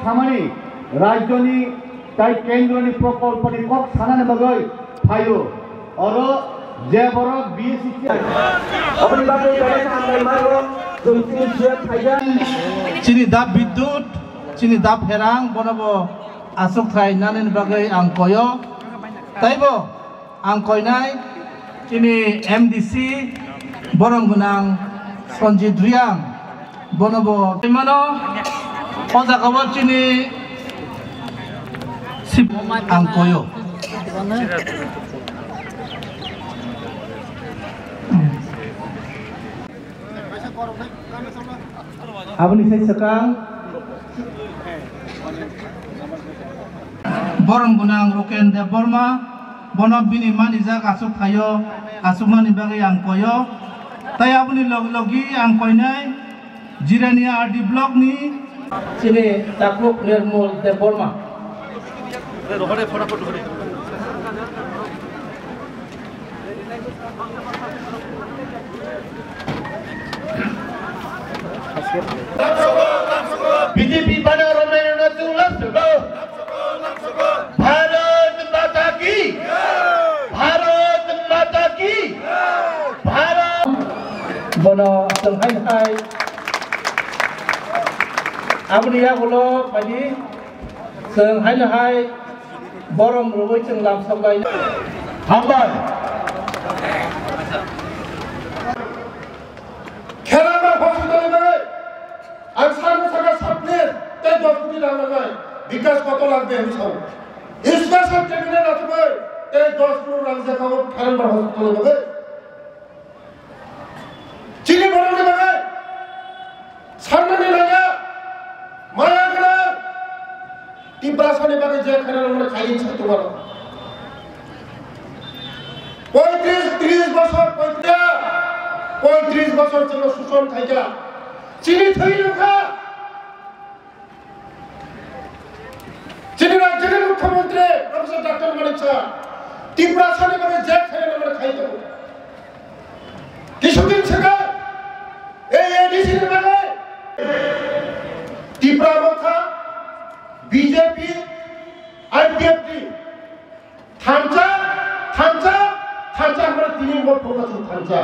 खामानि राज्यनि ताई केन्द्रनि प्रकल्पनि कक सानानि बागै फायो आरो जेबर बीएससी अपनी बागै सामने मारो जोंनि सिया फायदा चिनि दाब विद्युत चिनि दाब हेरां बनबो आसुक थायनानै बागै आं कयो ताइबो आं कयनाय चिनि एमडीसी बरंगुनां सन्जित रियां बनबो इमानो अजागाव चिनि सिप आं कयो Abani saya sekarang borong gunang roken de borma bono bini mani jak asuk thayo asuk mani bagi ang koyo tai abani logi ang koinai jirania RD block ni sini takluk nirmul de borma BJP बना रमेश भारत माता की Bharat bono tenghai hai abani ya bolo bagi tenghai hai borong rubai ceng lam sambai hambai খেলাবার হসপিটালে গেলে আর সামনে থাকা স্বপ্নের তাই 10 কোটি টাকা লাগায় বিকাশ কত লাগবে আমি সব স্পেশাল ক্যাবিনেট আছে এই 10 কোটি টাকা দেখাবো খেলাবার হসপিটালে গেলে চিনি বড়লে গেলে সামনে লাগা মায়া গেলে টিব্রাসানে বাগে যে খেলার আমরা খাইছে তোমার 35-30 বছর 35 বছর ছিল শোষণ খাইয়া চিনি থই লেখা চিনি রাজ্যের মুখ্যমন্ত্রী প্রফেসর ডক্টর মানিক শাহ টিব্রাসানে বাগে যে খেলেন আমরা খাই দেব কিছুদিন থেকে এই এডিসির বাগে টিব্রা মথা বিজেপি আইপিএফটি থানচা আমরা 3 ভোট প্রকাশন থানচা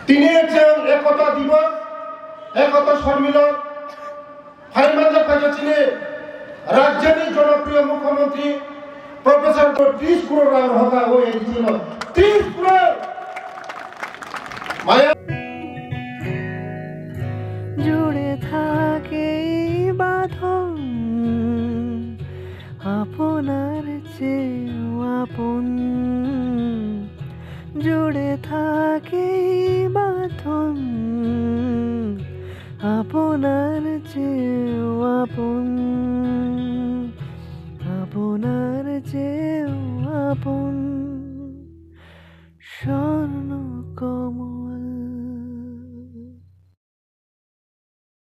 তিনি একতা দিবস একতা সম্মিলন ফাইমাঞ্জা কাজে রাজ্যের জনপ্রিয় মুখ্যমন্ত্রী প্রফেসর 30 crore রাম হওয়া হয়েছিল 30 crore মায়া জুড়ে থাকে বাঁধন আপনার চেয়েও আপন জুড়ে থাকে বাঁধন আপনার চেয়েও আপন আপনার চেয়েও আপন